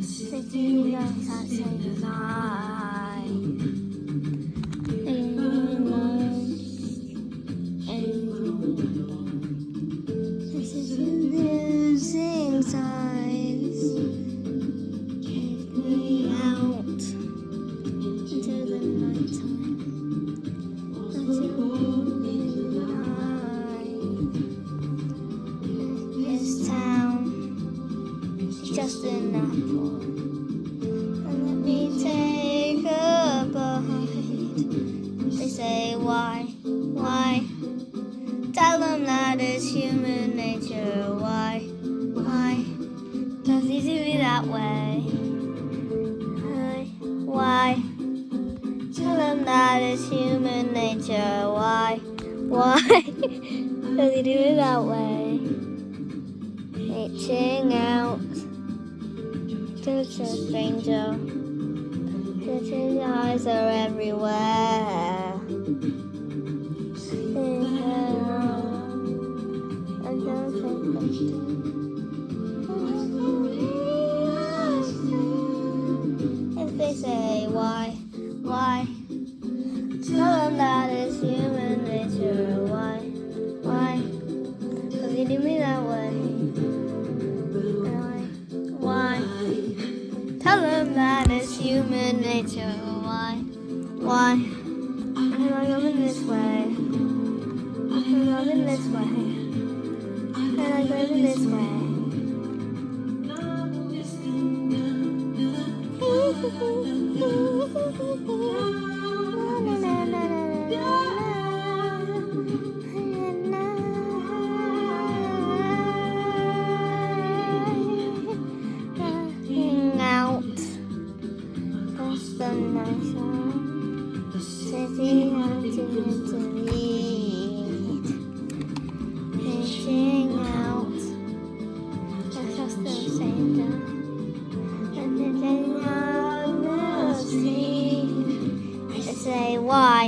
Sitting outside the night. This is losing signs. Take me out into the night time. This town is just an apple. And let me take a bite. They say why? Tell them that it's human nature. Why? Does he do it that way? Why? Tell them that it's human nature. Why? Does he do it that way? Reaching out to a stranger. His eyes are everywhere. If they say why? Tell them that it's human nature. Why? Does he do me that way? Why? Tell them that it's human nature. Why? I'm going this way. I'm going this way. And I'm going this way. Sitting out to eat, reaching out, that's just the same time, and then on the street, they say why?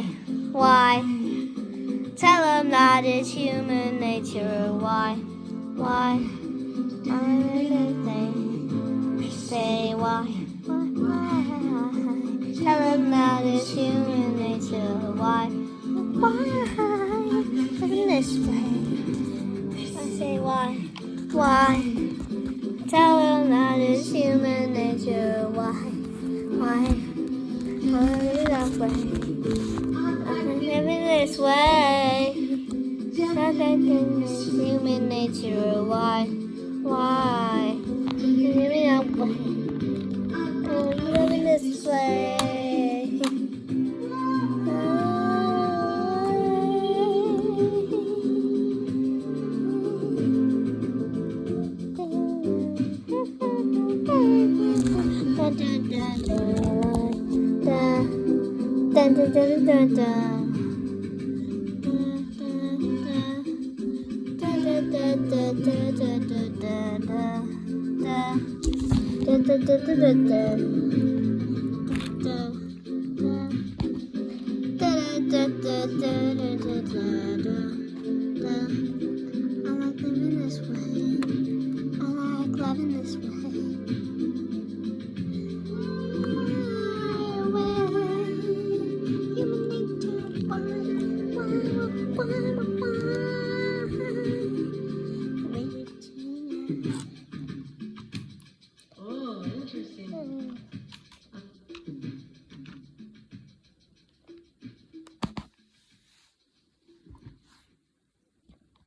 Tell them that it's human nature. Why? Say why? Tell them that it's human nature. Why? In this way. I say why? Tell them that it's human nature. Why? That way. I'm living this way. Nothing is human nature. Why? Living that way. I'm living this way. I like living this way. I like loving this way. Oh, interesting.